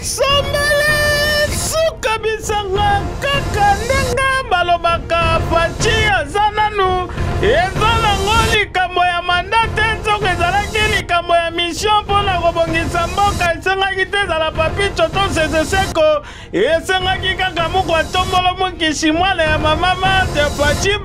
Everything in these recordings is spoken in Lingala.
Sombele suka bisanga kaka ndenga balobaka Fachi azananu ezala ngoli kambo ya mandate nzoko ezalaki likambo ya mission mpona kobongisa mboka esengaki te ezala papicho to seseseko esengaki kaka moko atombolo mokishi mwana ya mama te Fachi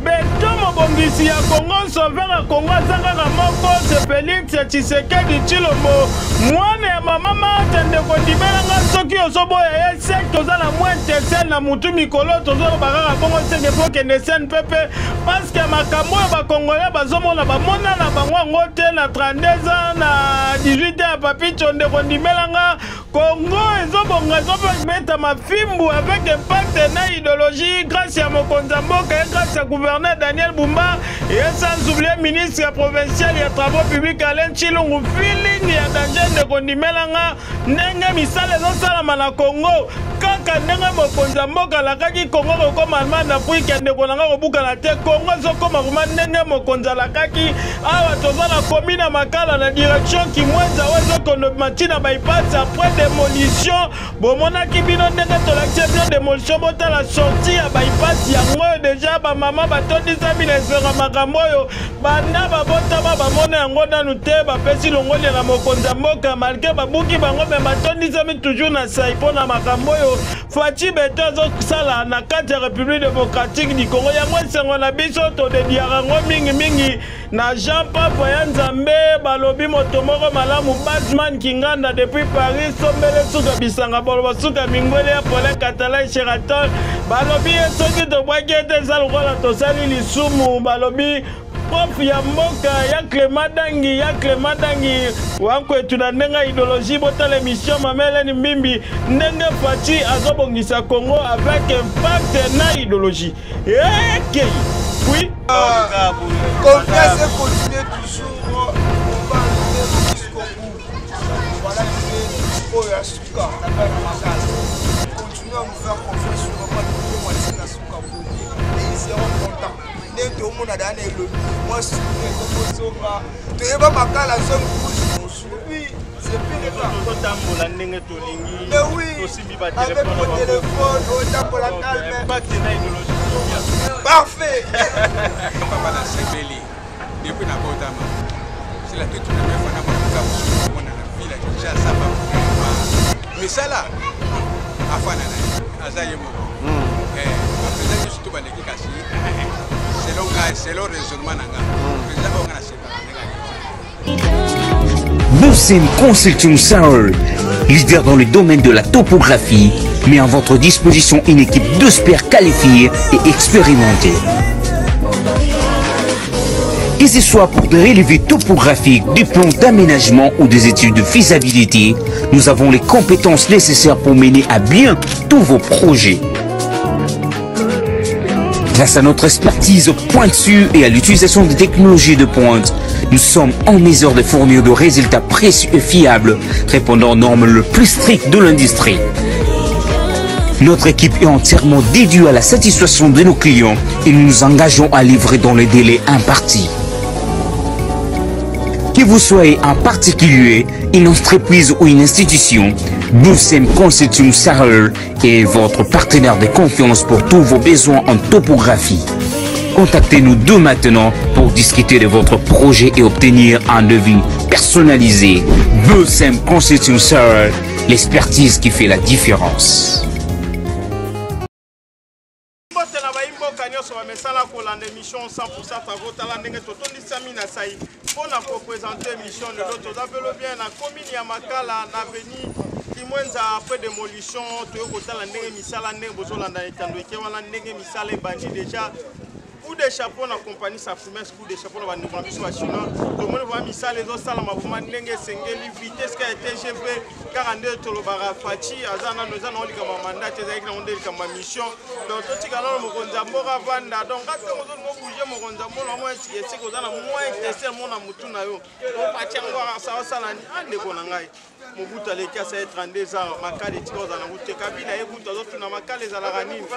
beto mobongisi ya Kongo sauvera Kongo azangaka moko se Félix Tshisekedi Tshilombo mwana ya mama te ndeko ndibelanga soki ozoboya ye sek tozala mwete sen na mutu mikolo tozala bakaka bongo seke po kende sen pepe parce que makambo ya bakongolais bazomona bamona na bango yango te na 32 ans na 18 ans ya papicho ndeko ndibelanga Congo ezobonga ezobeta mafimbu avec impact na idéologie grâce à mokonza mboka et grâce à gouverneur Daniel Bumba et sans oublier ministre provincial ya travaux publics Alain Tshilungu feeling ya danger ndeko ndimelanga ndenge misala ezosalama na Congo kaka ndenge mokonza mboka lakaki Congo kokoma almanda puike ndeko nanga kobuka na te Congo ezokoma kuma ndenge mokonza lakaki awa tozala komi na makala na direction kimwenza wezokondo matina bypass après démolition bomonaki bino ndenge tolakisi bino démolition botala sortie ya bypass yango déjà bamama batondisa bino esenga makambo oyo banda babotama bamona yango nanu te bapesi longoli na mokonza mboka malgré babuki bango me batondisami toujours na sai mpona makambo oyo Fachi beto azosala na kati ya République démocratique du Congo yango esengo na biso todediaka yango mingi na Jean Papa ya Nzambe balobi moto moko malamu Batman Kinganda depuis Paris sombele suka bisanga boloba suka mingwele ya Paulin Catalan Sheraton balobi soki tobwaki ete eza lokola tosali lisumu balobi prof ya mboka ya Clément Dangi wankwetu na ndenga idéologie botala émission Mameleni Mbimbi ndenge Fachi azobongisa Congo avec impact na idéologie okay. Oui confiance et continuer toujours on va aller jusqu'au bout voilà que oh ya suka continuer à nous faire confiance sur le pas de moitié na suka et ils seront contents tout le monde a donné le moi je suis là tu es pas makala zone rouge oui c'est pire ça mais oui avec mon téléphone autant pour la calme parfait papa na sebeli depuis na botama c'est la toute première fois na mon na ville déjà ça va mais ça là afana na azaye mo après ça surtout ba neki kasi c'est le raisonnement nanga déjà on a Boussem Consulting Sarl, leader dans le domaine de la topographie, met à votre disposition une équipe d'experts qualifiés et expérimentés. Que ce soit pour des relevés topographiques, des plans d'aménagement ou des études de faisabilité, nous avons les compétences nécessaires pour mener à bien tous vos projets. Grâce à notre expertise pointue et à l'utilisation des technologies de pointe, nous sommes en mesure de fournir de résultats précis et fiables, répondant aux normes les plus strictes de l'industrie. Notre équipe est entièrement dédiée à la satisfaction de nos clients et nous nous engageons à livrer dans les délais impartis. Que vous soyez un particulier, une entreprise ou une institution, Boussem Consulting Sarl est votre partenaire de confiance pour tous vos besoins en topographie. Contactez-nous dès maintenant pour discuter de votre projet et obtenir un devis personnalisé. Boussem Consulting Sarl, l'expertise qui fait la différence. Émission 100% Tavotala ndenge totondi sami na sai pona ko présenter émission de l'autre appelle bien na commune ya Makala na Beni Kimwenza après démolition to kotala ndenge misala ndenge bozolanda etando eke wana ndenge misala ebandi déjà coup de chapeau na compagnie sa promesse coup de chapeau na bandeko na biso ba chinois to moni va misala ezosala mabuma ndenge sengeli vitesse ka TGV 42 tolobara Fachi azana noza na olika mandat ezaki na ondeli kama mission donc to tikala mo konza mboka vanda donc quand on zo bouger mo konza mboka mo esi ko zana mo tester mo na mutu na yo to Fachi ngwa sa sala ni andeko na ngai Mobutu aleki asa 32 ans makale tikoza na route kabila ekuta zotuna makale ezalaka nini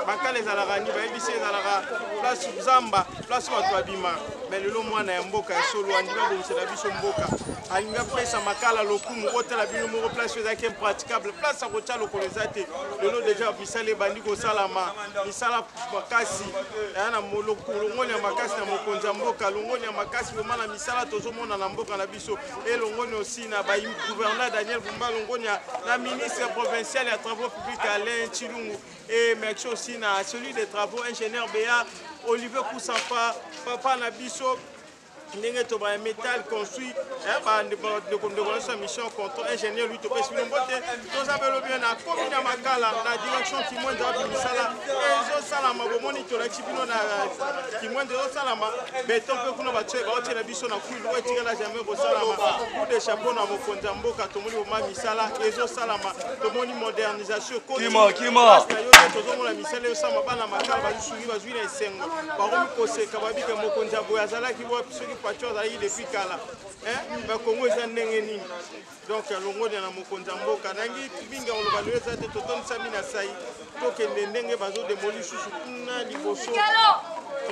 makale ezalaka nini bayebisi ezalaka place Zamba place bato babima mais lelo mwana ya mboka ya solo andima bomisela biso mboka alinga pesa makala lokumu otala bino moko place ezaki impraticable place akotia lokolo eza te lelo deja misala ebandi kosalama misala makasi eya na longoni ya makasi na mokonzi ya mboka longoni ya makasi vraimen na misala tozomona na mboka na biso elongoni aussi na gouverneur Daniel Bumba longoni na ministre provincial ya travaux publics Alain Chilungu et merci aussi na celui des travaux ingénieur Béa Olivier Koussafa papa na biso ndenge to ba métal construit ba de mission contre ingénieur lui to pesi mbote to zabelo bien na commune ya Makala na direction Kimwende wa misala ezo salama bomoni to la chipino na Kimwende ezo salama beton pe kuna batwe ba otela biso na kuilu wa tika la jamais ko salama coup de chapeau na mokonza mboka to moni boma misala ezo salama to moni modernisation kima to zo mona misala ezo salama bana Makala ba sugi ba zuina esengo ba romi koseka ba bika mokonza boya zala ki bo Pacho zaï depuis Kala, mais Congo est un nengeni. Donc longo na mokonza mboka nangi binga olobalwe za te toton samina sai to kende ndenge bazo demoli susu kuna liboso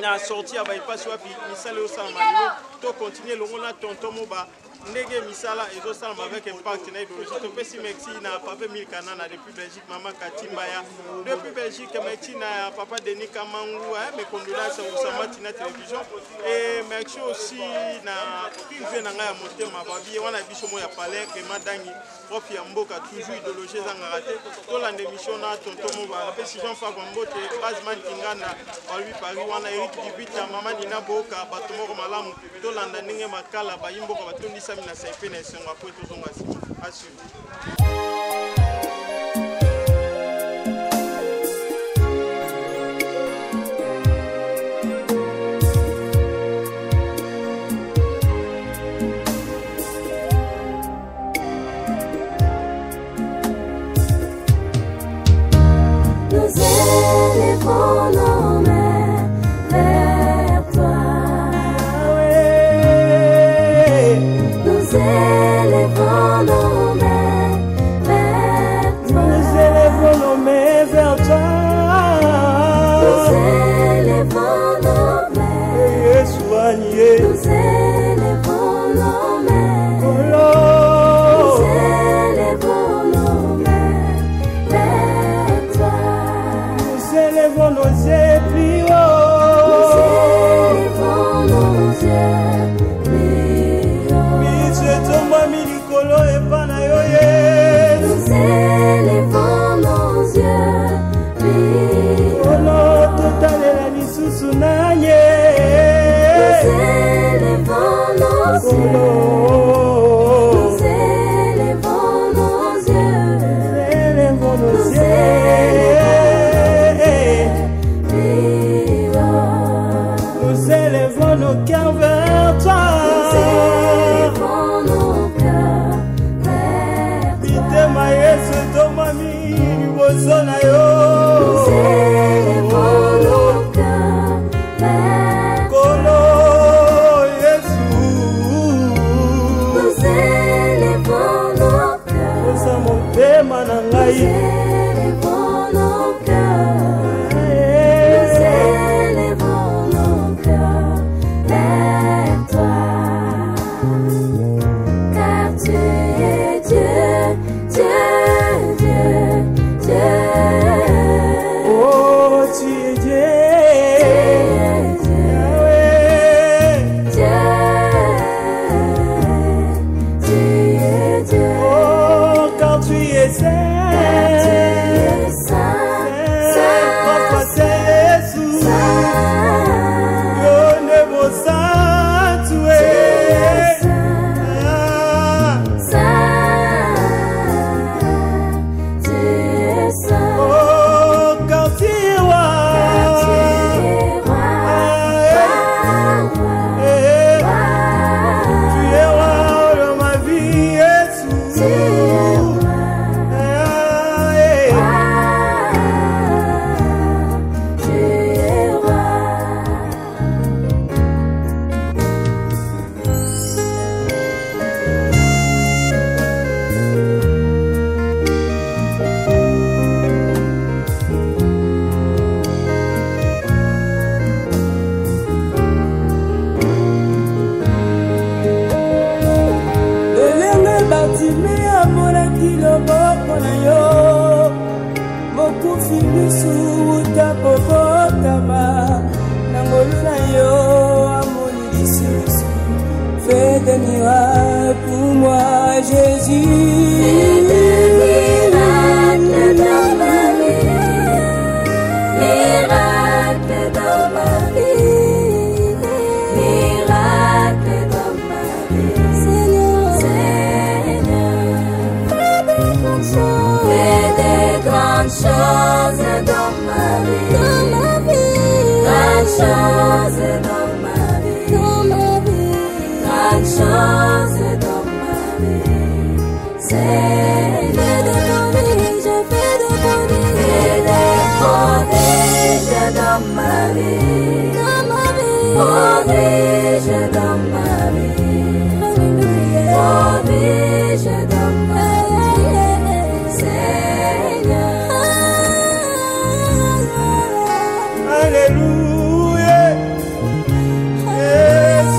na sorti ya bypass wapi misala yo sama to continuer longo na tonton moba ndenge misala ezo salama avec impact na idéologie to pesi merci na papa Milkanana depuis Belgique maman Katimbaya depuis Belgique merci na papa Denis Kamangu mes condoléances au Samati na télévision et merci aussi na privé na nga ya motema babi wana biso mo ya palais Clément Dangi prof ya mboka toujours idéologie za ngaraté to la émission na tonton moba pesi Jean Fabien Mbote Bazman Kingana lui Paris wana Eric Dibita maman Nina Boka batomoko malamu to landa ndenge makala bayimbo ka batondisa mina saipe na esengo apres tozonga nsima assume. Lusu tapopotama Nangoluna yo amoni disusu. Fais des miracles pour moi Jésus. Fais des miracles dans ma vie. Miracles dans ma vie. Miracles dans ma vie. Seigneur, fais des grandes choses dans ma vie. Grandes choses dans ma vie. Grandes choses dans ma vie. Seigneur, je fais des prodiges dans ma vie. Prodiges dans ma vie. Prodiges dans ma vie. Seigneur. Alléluia. Yes.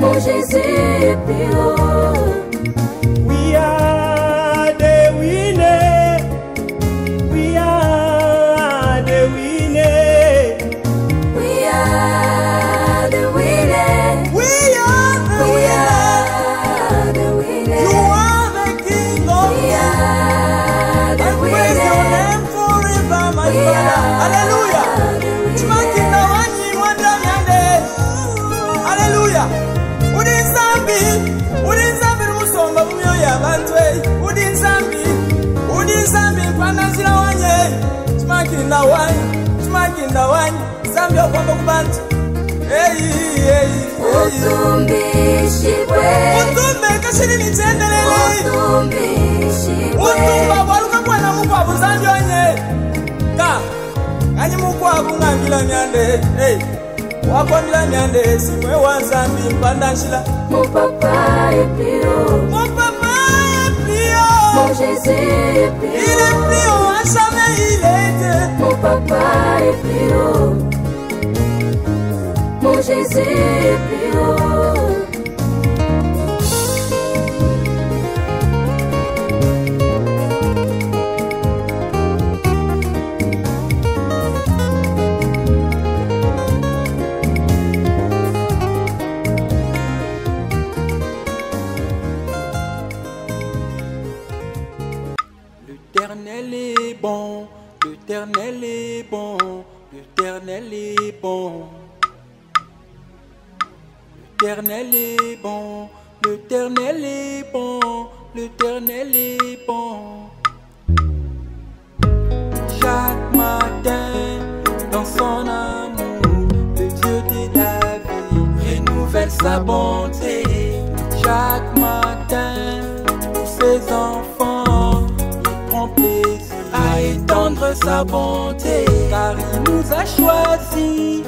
Mon Jésus est plus haut. We are the winner. We are the winner. We are the winner. We are the We winner. are the winner. You are the King of We are the I praise your winner. name forever, my We Father. are Hallelujah. the winner. Tumakinda wanyi mwanda myande. Hallelujah. Udinzambi rumusomba mumyo yabantu. Udinzambi mpanazira wanye. Tumakinda wanyi. Zambi okwamba kubantu. Utumbishibwe. Utumbe kashiri nitendelele. Utumbishibwe. Utumba waluka kwana mukwabu zambi onye. Ka. Kanyi mukwabu ngambila myande. Wakondila myande simwe wanzambi mpandanshila. Mon papa est plus haut. Mon papa est plus haut. Mon Jésus est plus haut. Il est plus haut, à jamais il est. Mon papa est plus haut. Mon Jésus est plus haut. L'Éternel est bon, l'Éternel est bon, l'Éternel est bon. L'Éternel est bon, l'Éternel est bon, l'Éternel est bon. Chaque matin, dans son amour, le Dieu de la vie renouvelle sa bonté. Chaque matin, pour ses enfants, il prend plaisir à étendre sa bonté. Car il nous a choisis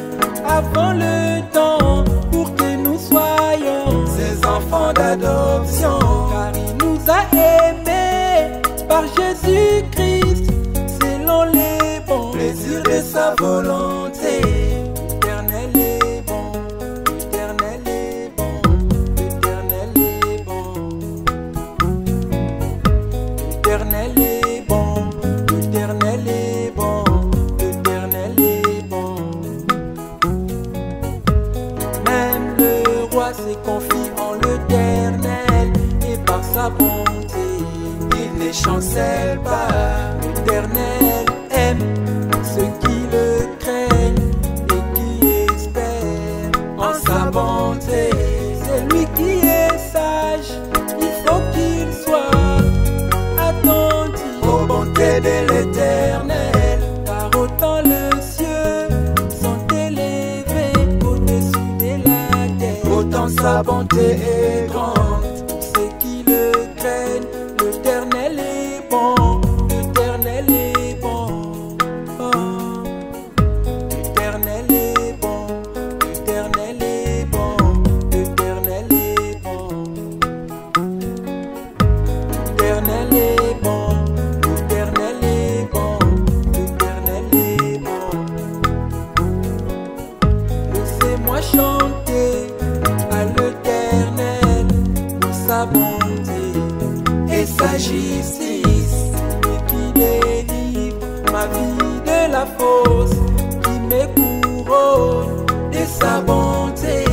avant le temps pour que nous soyons ses enfants d'adoption. Car il nous a aimés par Jésus-Christ selon les bons plaisirs de sa volonté. L'Éternel est bon, l'Éternel est bon, l'Éternel est bon. L'Éternel est bon, l'Éternel est bon, l'Éternel est bon. Même le roi se confie en l'Éternel et par sa bonté, il ne chancelle pas. L'Éternel aime ceux qui le craignent et qui espèrent en sa bonté. C'est lui qui est sage, il faut qu'il soit attentif aux bontés de l'Éternel. Car autant le cieux sont élevés au-dessus de la terre, autant sa bonté est grande. Ceux qui le craignent, l'Éternel est bon, sa bonté et sa justice, qui délivre ma vie de la fosse, qui me couronne de sa bonté.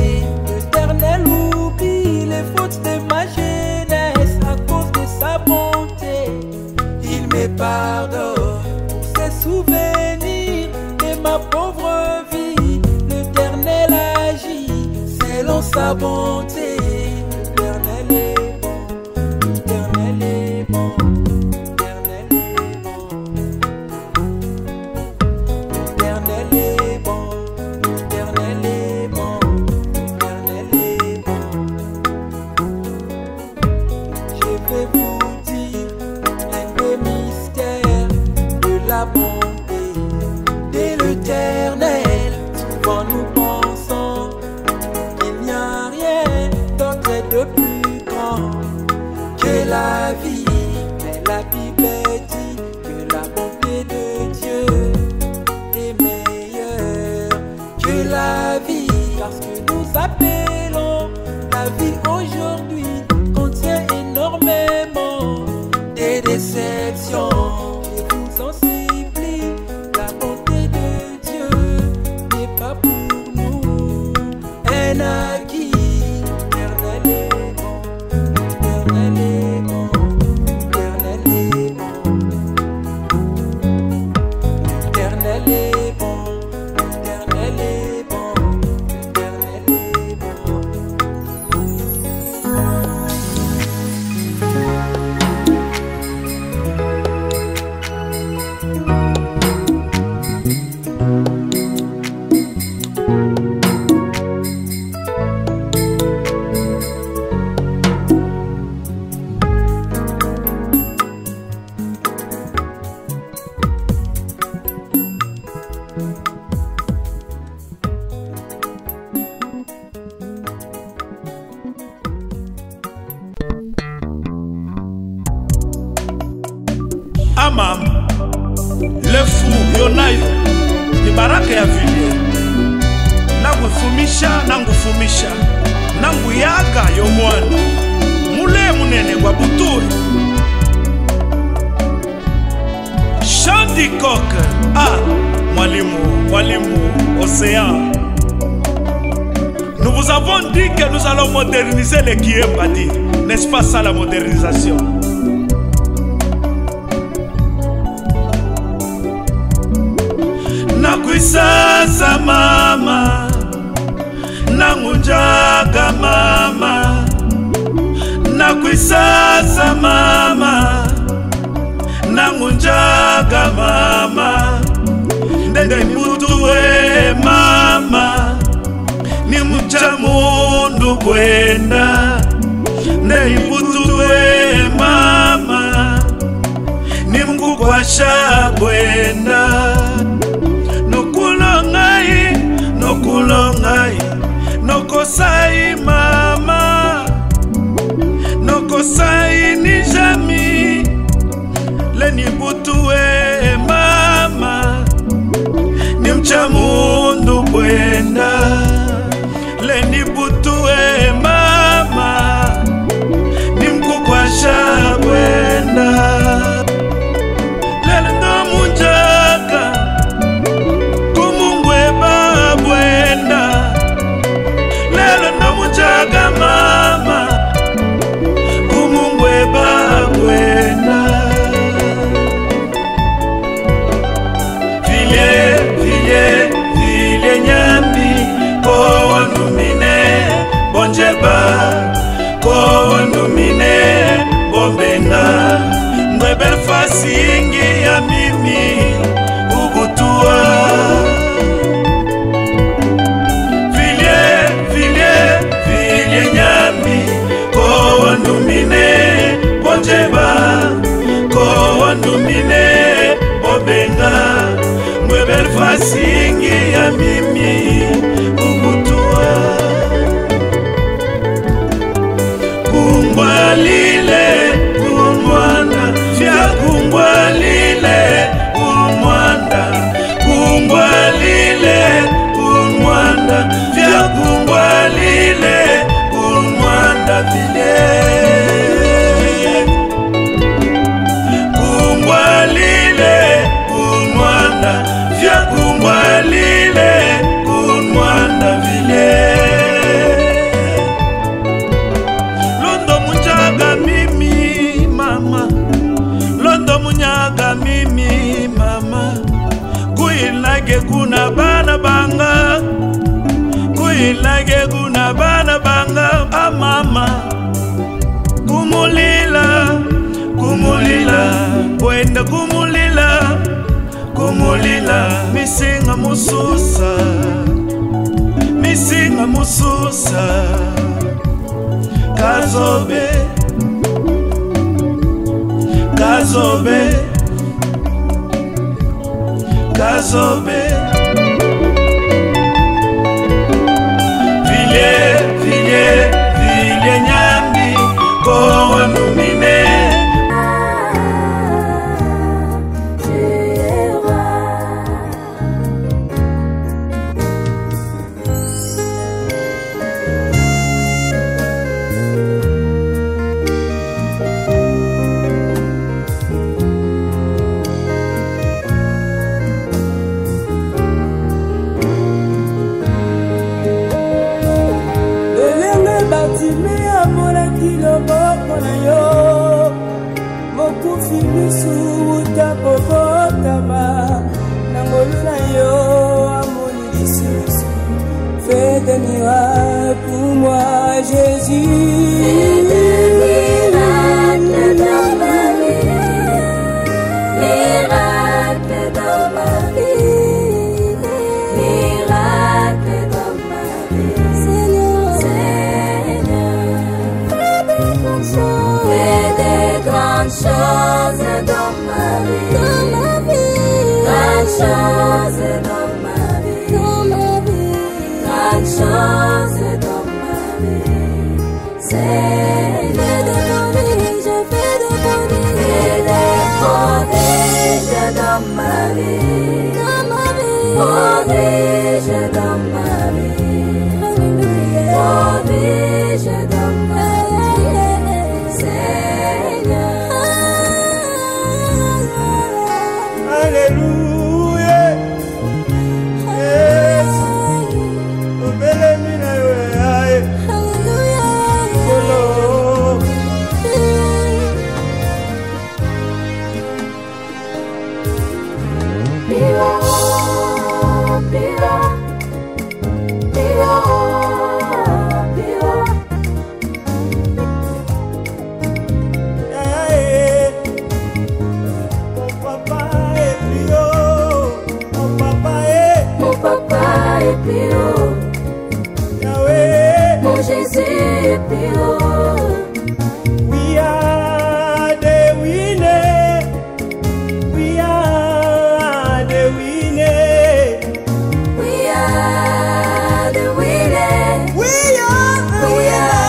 L'Éternel oublie les fautes de ma jeunesse à cause de sa bonté. Il me pardonne pour ses souvenirs de ma pauvre vie. L'Éternel agit selon sa bonté. L'Éternel est bon, l'Éternel est bon, l'Éternel est bon. L'Éternel est bon, l'Éternel est bon, l'Éternel est bon. Je vais vous dire un des mystères de la bonté de l'Éternel. Souvent nous pensons qu'il n'y a rien d'autre et de plus grand que la vie. Mais la Bible dit que la bonté de Dieu est meilleure que la vie. Parce que nous appelons la vie aujourd'hui contient énormément de déceptions. Je vous en supplie, la bonté de Dieu n'est pas pour nous un acquis. L'Éternel est bon, l'Éternel est bon, l'Éternel est bon. L'Éternel est bon, l'Éternel est bon, l'Éternel est bon. Amam, le fou yonayo ni baraka ya vile nagufumisha nanguyaga yo mwana mule munene kwa buturi Chandy Coq. Ah, mwalimu Océan. Nous vous avons dit que nous allons moderniser les Kiembadi. N'est-ce pas ça la modernisation? Nakuisasa mama, nangunjaga mama. Nakuisasa mama, nangunjaga mama. Ndende mutue mama, ni mcha mundu kwenda. Ndende mutue mama, ni mkukwasha kwenda. Nokulongai, nokosai mama, nokosai ni jami. Leni butue mama, ni mcha mundu kwenda. Leni butue mama, ni mkukwasha kwenda. Lele ndo munjaka jaga mama, kumungwe babwena. Vile nyambi, ko wandumine, bonjeba, ko wandumine, bombenga. Mwebe fasi ingi ya mimi, ubutua. Ndumine bonjeba ko ndumine obenga mwebel fasingi ya mimi ubutua kungwalile kumwana fya kungwalile kumwanda kungwalile kumwanda fya kungwalile kumwanda vile na bana banga amama kumulila kumulila kwenda kumulila kumulila misinga mususa misinga mususa kazobe kazobe kazobe Vilye nyambi Kowa numine Fais des miracles pour moi, Jésus. Fais des miracles dans ma vie. Miracles dans ma vie. Miracles dans ma vie. Seigneur, Seigneur. Fais des grandes choses dans ma vie. Dans ma vie. Grandes choses dans ma vie. Dans ma vie. Grandes choses dans ma vie. Seigneur, je fais des prodiges dans ma vie. Dans ma vie. Prodiges dans ma vie. Prodiges dans ma vie. Seigneur. Alléluia. Yes. Obele mina yo aye. Mon Jésus est plus haut. We are the winner. We are the winner. We are the winner. We are the We winner.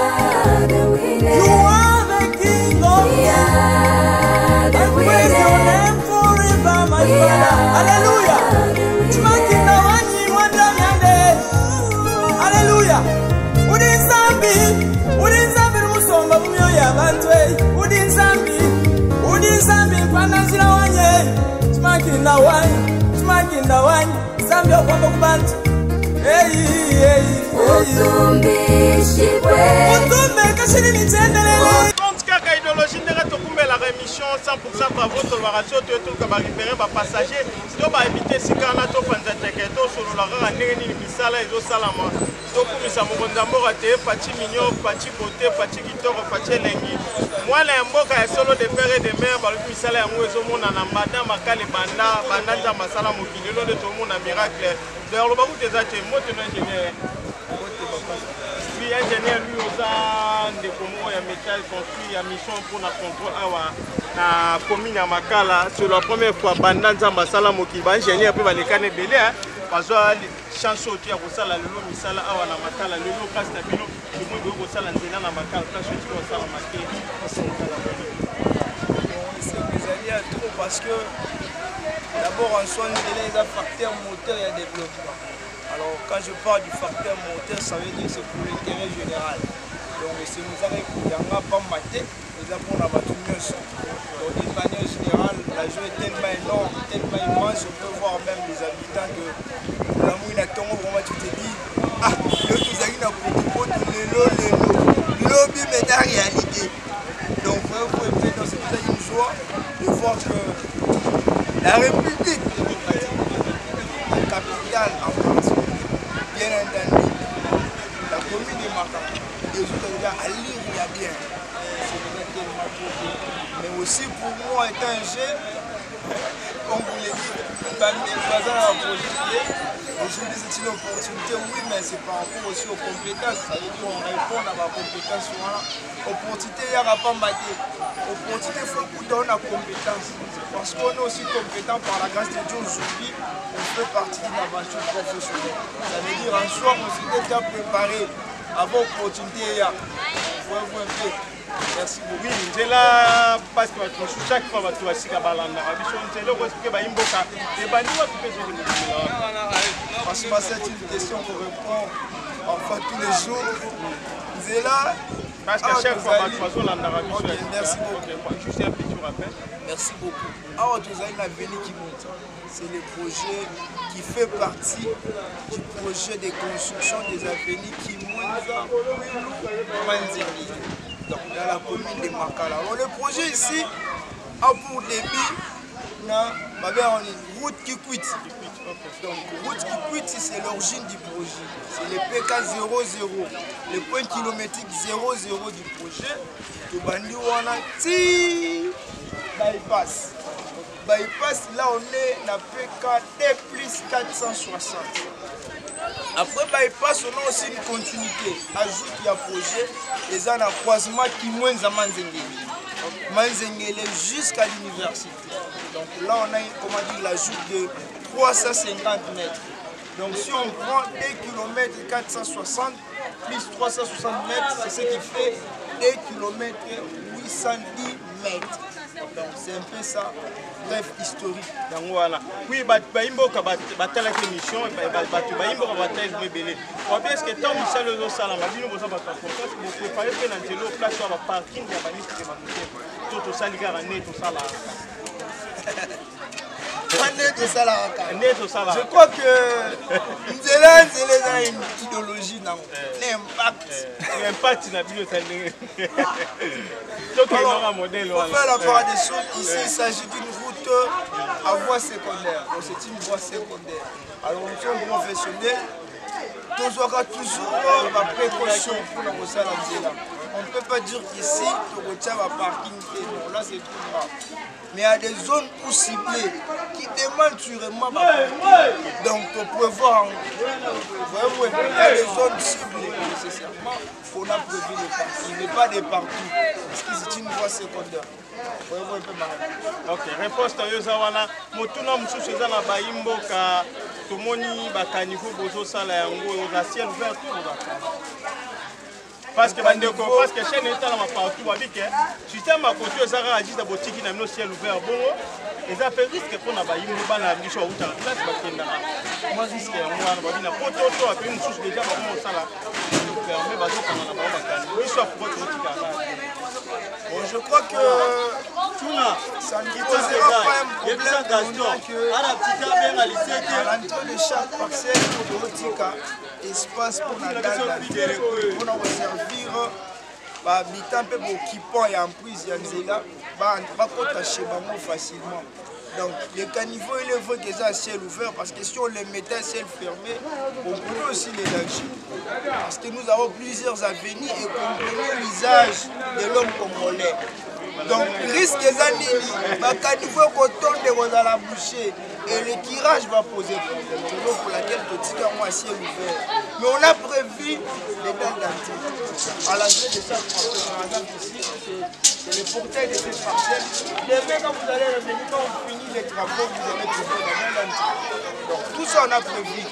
are the winner. You are the king of We are the and praise your winner. name forever, my We Father. are Hallelujah. the winner. Tumakina wanyi mwanda nyande. Hallelujah. Udi nzambi rumusomba mumyo yabantwe. Udi nzambi mpanazira wanye. Tumakina wanyi. Nzambi okwamba kubantu. Utumbe kashiri nitendelele. Kaka idéologie ndenge tokumbelaka émission 100% bravo tolobaka to toluka baréféré bapassagers sito baevite esika wana topanza teke tosolola kaka ndenge nini misala ezosalama tokumisa mokonzi ya mboka te faci mignon faci beauté faci kitoko faci elengi mwana ya mboka ya solo de père et de mère balobi misala yango ezomonana mbanda makale banda nzambe asala mokili elo nde tomona miracle d'ailleurs loba kuta eza te moteno ingénieur ingénieur lui oza ndeko moko ya métal construit ya mission pour na contrôle awa na commune ya Makala sur la première fois banda nzambe asala mokili ba ingénieur pe balekana ebele bazwa chance oyo ya kosala lelo misala awa na Makala lelo kasi na bino limoi boyo kosala nzela na Makala place oyo kosala make ezali ya trop parce que d'abord en soi nzela eza facteur moteur ya développement. Alors quand je parle du facteur moteur, ça veut dire que c'est pour l'intérêt général. Donc c'est nous avons pas maté, nous avons la bateau mieux. Donc d'une manière générale, la joie est tellement énorme, tellement immense, on peut voir même les habitants que l'amour il a tombé vraiment tu te dis ah le nous avons na propos de l'objet mais la réalité. Donc vraiment dans cette une joie de voir que la République la capitale en France, bien entendu, la commune Les autres gars, à lire, il y a bien. C'est tellement trop. Mais aussi pour moi, étant un jeune, comme vous l'avez dit, aujourd'hui c'est une opportunité, oui, mais c'est par rapport aussi aux compétences. Ça veut dire qu'on répond à ma compétence. Opportunité, il n'y aura pas maté. Opportunité, il faut qu'on donne la compétence. Parce qu'on est aussi compétent par la grâce de Dieu aujourd'hui, on fait partie d'une aventure professionnelle. Ça veut dire en soi, on s'est déjà préparé avant l'opportunité. Voyez-vous un peu. Merci beaucoup. Oui, c'est là parce que chaque fois que tu as signé balanda, c'est là que tu as imboka. Et ben nous tu fais franchement, c'est une question qu'on répond enfin tous les jours. C'est là. Parce que chaque fois que tu as balanda, merci beaucoup. Juste un petit rappel. Merci beaucoup. Alors tu as une avenir qui monte. C'est le projet qui fait partie du projet de construction des avenirs qui montent dans la commune de Makala. Alors le projet ici a pour début une route qui quitte. Donc route qui quitte, c'est l'origine du projet. C'est le PK 00, le point kilométrique 00 du projet. Le bandi wana ti bypass. Bypass, là on est dans PK plus 460. Après bypass, on a aussi une continuité. Ajoute qu'il y a projet, et ça a un croisement qui moins à Manzengele jusqu'à l'université. Donc là on a, comment dire, l'ajout de 350 mètres. Donc si on prend 2 km 460 plus 360 mètres, c'est ce qui fait 2 km 810 mètres. Donc c'est un peu ça, bref, historique. Oui, Baimboka batala émission, Baimboka batala rebelle. On bien ce que tant Michel le Sala, ma vie nous besoin de confiance, vous préparez que dans le place sur la parking, il y a une liste de ma tout ça, les gars, tout ça là. Je crois que Nzela a une idéologie, l'impact. L'impact, il a vu le talent. Pour faire la part des choses, ici il s'agit d'une route à voie secondaire. Donc c'est une voie secondaire. Alors nous sommes professionnels, toujours ma précaution pour la Rosa Nzela. On ne peut pas dire qu'ici, tu retiens ma parking. Non, là c'est tout grave. Mais il y a des zones où ciblées qui demandent sûrement ma parking. Donc on peut voir, il y a des zones ciblées nécessairement qu'on a prévu les parkings, mais pas de partout. Parce que c'est une voie secondaire. Ok, réponse à Yozawana. Motuna Moussou César na Baimboka, Tomoni Bakanivo Bozo Sala Yango, la ciel ouvert tout. Parce que chaîne est dans ma partout, système à côté, ça a dit à boutique dans le ciel ouvert. Bon, et ça fait risque qu'on a baillé une balle à Bichon ou à la place. Moi, risque, moi, on a poteau, après une souche déjà, on s'en a fermé, je crois que ça ne posera pas un problème à l'entrée de chaque parcelle pour le espace pour la dalle pour nous servir habitant peu occupant et en prise Yanzela va chez Bamo facilement. Donc le caniveau il est déjà à ciel ouvert parce que si on les mettait à ciel fermé, on pourrait aussi les lâcher. Parce que nous avons plusieurs avenirs et comprenons l'usage de l'homme congolais. Donc risque des années, le caniveau coton de la boucher et le tirage va poser problème. C'est pour laquelle moi à ciel ouvert. Mais on a prévu les dalles d'entrée. À l'entrée de chaque parcelle, par exemple ici, c'est le portail de cette parcelle. Demain quand vous allez revenir, quand on finit les travaux, vous allez trouver la dalle d'entrée. Donc tout ça on a prévu.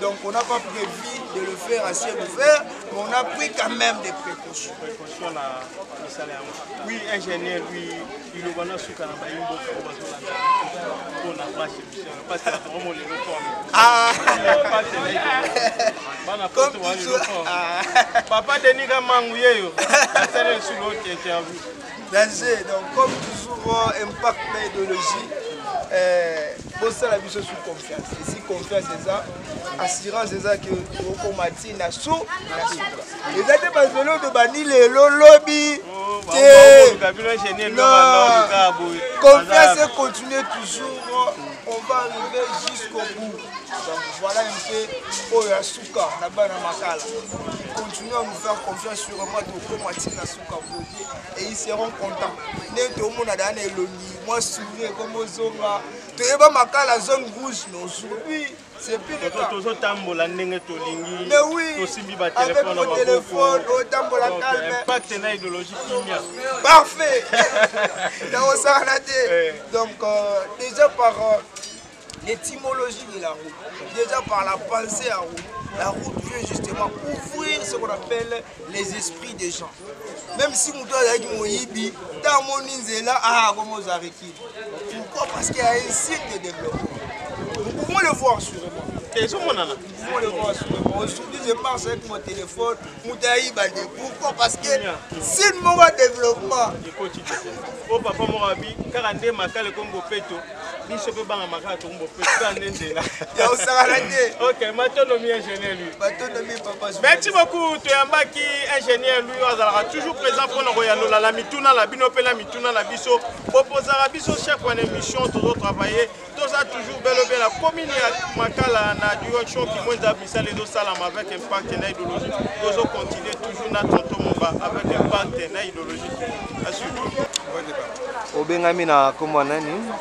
Donc on n'a pas prévu de le faire à ciel ouvert, mais on a pris quand même des précautions. Oui, ingénieur, lui, il est venu sur Canada, il parce que vraiment les papa Denis Gamangouye, c'est sur l'autre interview. Donc comme toujours, impact l'idéologie. Pour ça la vie sous confiance. Ici confiance c'est ça, assurance c'est ça que on matin na sous. Les autres baselons de bani le lobby. Confiance continue toujours on va arriver jusqu'au bout. Donc voilà un peu Oyasuka, là-bas dans Makala. Continuez à nous faire confiance sur moi, et ils seront contents. Moi, je suis comme aux Zonga. Tu es pas Makala, zone rouge, non, oui. C'est plus le cas. Mais oui, avec mon téléphone, autant pour la calme. Impact idéologique. Parfait. Donc, déjà par l'étymologie de la route, déjà par la pensée à route, la route veut justement ouvrir ce qu'on appelle les esprits des gens. Même si nous avons Moyibi, dans mon Inzela, comment vous arrêtez. Pourquoi? Parce qu'il y a un site de développement. Nous pouvons le voir sûrement. Nous pouvons le voir sûrement. Aujourd'hui, je marche avec mon téléphone. Pourquoi? Parce que c'est le moment de développement. Oh papa Morabi, 42 makale kombo peto. Biso pe banga makala kombo peto ndendela. Ya osagalande. OK, matonomi ingénieur lui. Matonomi papa. Merci beaucoup Toyambaki ingénieur lui azalaka toujours présent pour nous yalola la mituna la bino pe la mituna la biso. Proposera biso chaque fois émission toujours travailler. Tout ça toujours belle la commune ya makala na direction qui moins misala les salam avec impact na idéologie. Nous continuer toujours na tonton Momba avec impact na idéologie. Obengami na kombo nani?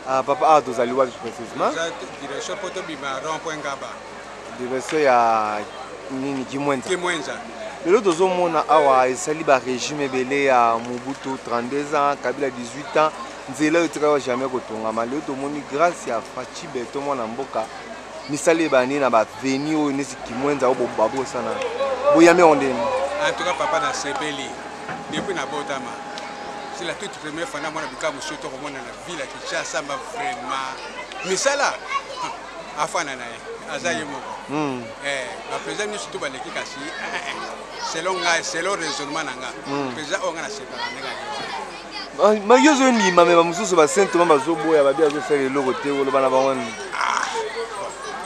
Ah papa tozali wapi précisément? Direction poto bima rond-point Ngaba. Direction ya nini Kimwenza. Kimwenza. Lelo tozomona awa esali ba régime ebele ya Mobutu 32 ans, Kabila 18 ans. Nzela yotika jamais kotongama. Lelo tomoni grâce ya Fachi Beto mwana mboka. Misale bani na ba veni o nesi Kimwenza obo babo sana. Boyame ondeni. En tout cas papa na sepeli. Depuis na botama. C'est la toute première fois que je suis venu dans la ville de Kinshasa, vraiment. Mais ça là, le président nous surtout l'équipe selon le raisonnement le président on a séparé. Mais yo zo ni mama mususu ba saintement bazoboya ba bia zo faire le côté ou le bana ba wana.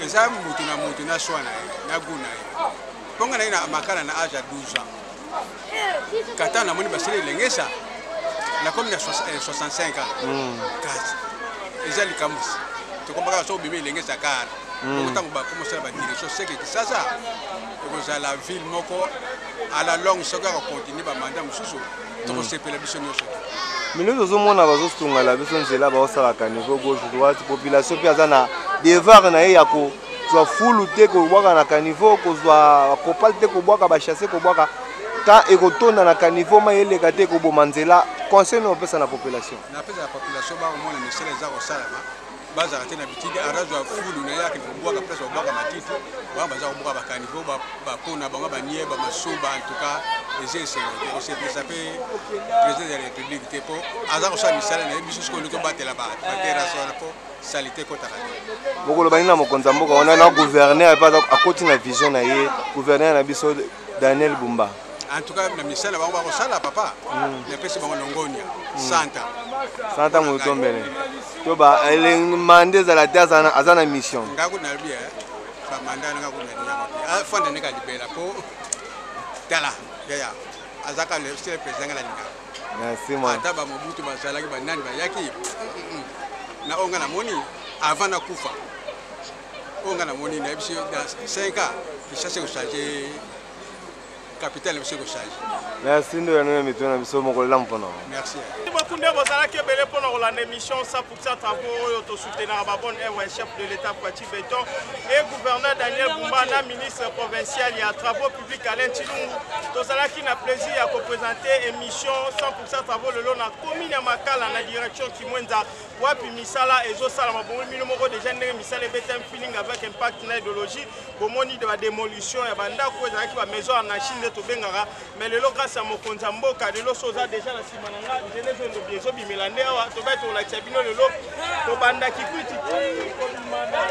Eza mutu na swana na guna. Ponga na makala na âge à 12 ans. Kata na moni basele lengesa. La commune a 65 ans. Ils ont les camus. Tu comprends que bébé est l'engagé à car. Autant que commencer à direction, c'est que ça. Vous à la ville, moko à la longue, ça va continuer à mandat Moussou. Donc c'est pour la mission. Mais nous avons mon avantage sur la mission, c'est là bas ça va niveau gauche droite population puis azana devoir na yako soit full te ko boka na caniveau ko soit kopal te ko boka ba chasser ko boka quand et retourne na caniveau ma ele kate ko bomanzela conseil no pesa na population. Na pesa la population ba au moins les messieurs les arosala baza raté na bitide arazo full na yake ko boka pesa boka matiti ba baza ko boka ba caniveau ba pona ba nie ba masuba en tout cas et c'est sapé président de la République tepo azaro sa misala na biso ko luto batela ba terrasse na po salité kota ka boko lo banina mokonza mboka on a na gouverneur pas à côté na vision na ye gouverneur na biso Daniel Bumba. En tout cas, le ministère va au papa. Les personnes vont longonia. Santa Moutombele. Toba, elle est mandée à la terre à sa mission. Ngagou na bien. Fa mandat ngagou na dia. Fonde neka libela ko. Tala. Ya. Azaka le président la ninga. Merci moi. Ata ba Mobutu ba salaki ba nani ba yaki. Na onga na moni avant na kufa. Onga na moni na biso dans 5 ans, il cherche au changer capital monsieur ko charge. Merci ndo ya nwe mitona biso moko la mpono. Merci. Bakunde bozala ke bele pour la émission 100% travaux auto soutenir ba bonne chef de l'état Fachi Beto et gouverneur Daniel Bumba na ministre provincial ya travaux publics Alain Chilungu. Tozala ki na plaisir à présenter émission 100% travaux le long na commune ya Makala na direction Kimwenza wapi misala ezo sala mabongo mino moko déjà ndenge misala betem feeling avec impact na idéologie bomoni de la démolition ya banda ko ezala ki ba maison en Chine to bengara mais le grâce à mokonza mboka de lo soza déjà na simananga jeunesse ndo biezo bimelande awa to ba to la tchabino le lo to banda kikuti ko bimana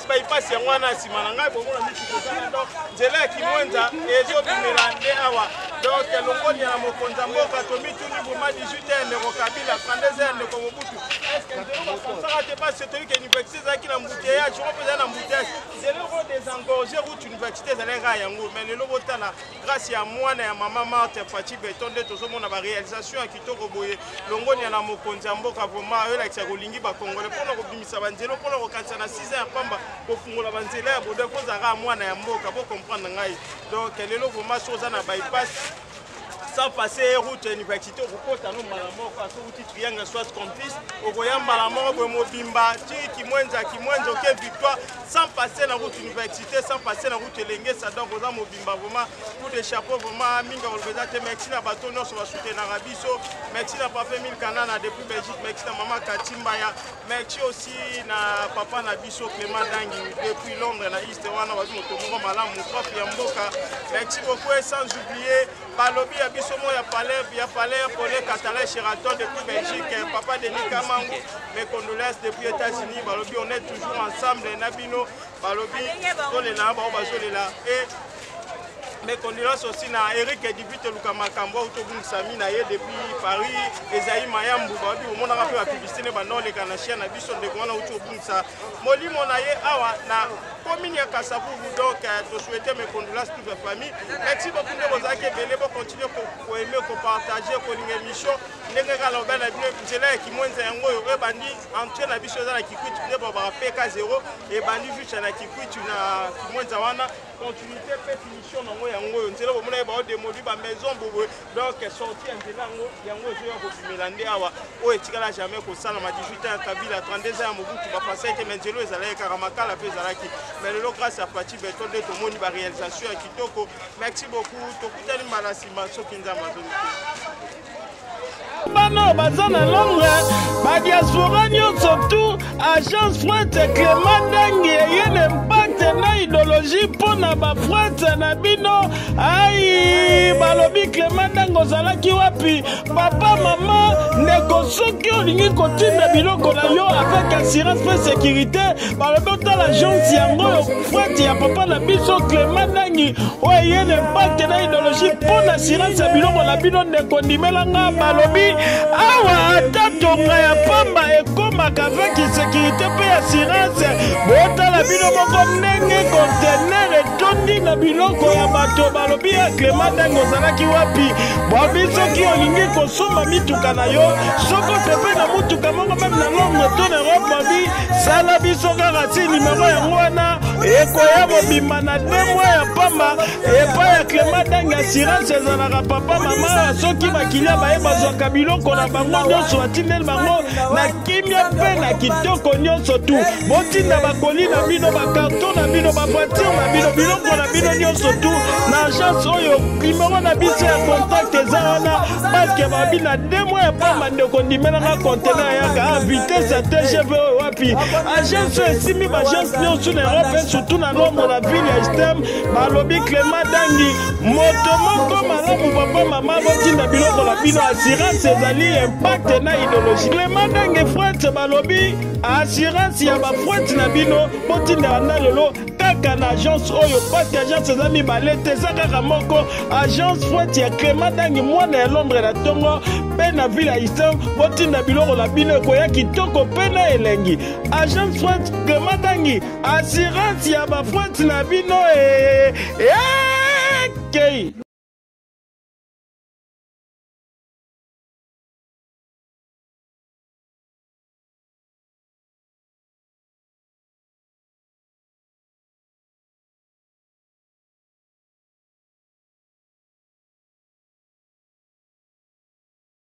bypass ya mwana simananga bomona miti ko tana ndo nzela Kimwenza ezo bimelande awa donc longoli na mokonza mboka to mituni boma 18h ne ko Kabila 32h ne ko Mobutu est-ce que ça rate pas c'est lui qui université za ki na mbouteillage je représente na mbouteillage c'est le rôle des engorger route université za les yango mais le lobotana grâce à moi et à maman Marthe Fati Beton de tous mon réalisation à Kitoko Boye longoni na mokonzi mboka vraiment eux la tsakolingi ba congolais pour nous bimisa banzelo pour nous kanisa na 6 ans pamba ko fungola banzela ya bodo ko zaka mwana ya mboka pour comprendre ngai donc lelo vraiment chose na bypass sans passer route université au côté nous malamo kwa so uti triangle soit complice au koyamba la mort bo mobimba ti kimwenza ke victoire sans passer la route université sans passer la route lenge ça donc oza mobimba vraiment coup de chapeau vraiment minga olbeza te merci na bato no so ba soutenir na biso merci na papa Mille Kanana depuis Belgique merci na maman Katimba ya merci aussi na papa na biso Clément Dangi depuis Londres na East wana bazo motomo malamu prof ya mboka merci beaucoup et sans oublier balobi ya biso mo ya palais pour les Catalans Sheraton depuis Belgique papa Denis Kamango mes condoléances depuis États-Unis balobi on est toujours ensemble nabino balobi tolela ba bazolela et mes condoléances aussi na Eric Edibite Luka Makambo autobus Sami na ye depuis Paris Esaïe Mayambu babi au monde a fait la publicité ne bano les Canadiens na biso de kona autobus sa moli monaye awa na commune ya Kasavu donc je souhaite mes condoléances toute la famille merci beaucoup de vos accueils belé pour continuer pour aimer pour partager pour l'émission ndenge ka loba na bien nzela ki mwenza yango yo bandi entre na biso za na kikwiti de ba PK0 et bandi juste na kikwiti na ki mwenza wana continuité pe finition nango yango nzela bo mona ba demoli ba maison bobo donc sortir nzela yango zo ya ko bimilande awa o etikala jamais ko sala ma 18 ans Kabila 32 ans Mobutu ba passer te menzelo ezala ka makala pe zalaki mais le grâce à Fati Beton de to moni ba réalisation ya kitoko merci beaucoup to kutani malasimba soki nzamba bano baza na Londres badiaspora nyonso tu agence Fred Clément Dangi eyene impact na idéologie mpona bafrete na bino ai balobi Clément Dangi ozalaki wapi papa mama ndeko soki olingi kotinda biloko na yo avec assurance pe sécurité balobi otala agence yango oyo Fred ya papa na biso Clément Dangi oyo eyene impact na idéologie mpona assurance ya biloko na bino ndeko ndimelanga balobi awa atatonga ya pamba ekomaka avec sécurité pe assurance botala bino moko ndenge conteneur etondi na biloko ya bato balobi ya Clément Dangi ozalaki wapi bobi soki olingi kosomba mituka na yo soko pepe na mutuka moko meme na Londres to na Europe bobi sala biso kaka ti nimero yango wana ekoya mobimba na 2 mois ya pamba epa ya Clément Dangi assurance ezalaka papa mama soki bakilia baye bazwaka biloko na bango nyonso atindeli bango na kimia mpe na kitoko nyonso tu botinda bakoli na bino bakarton na bino bavoiture na bino biloko na bino nyonso tu na agence oyo nimero na biso ya contact eza wana parceke babi na 2 mois ya pamba ndeko ndimelanga conteneur yaka vitesse ya TGV oyo wapi agence oyo esimi baagence nyonso na Europe surtout na Londres na ville ya Stem balobi Clément Dangi moto moko malamu papa mama botinda biloko na bino assurance ezali impact na idéologie Clément Dangi Fred balobi assurance ya bafrete na bino botinda banda lelo kaka na agence oyo pati agence eza mibale te eza kaka moko agence Fred ya Clément Dangi mwana ya Londres na tongo mpe na ville ya Easton botinda biloko na bino ekoya kitoko mpe na elengi agence Fred Clément Dangi assurance ya bafrete na bino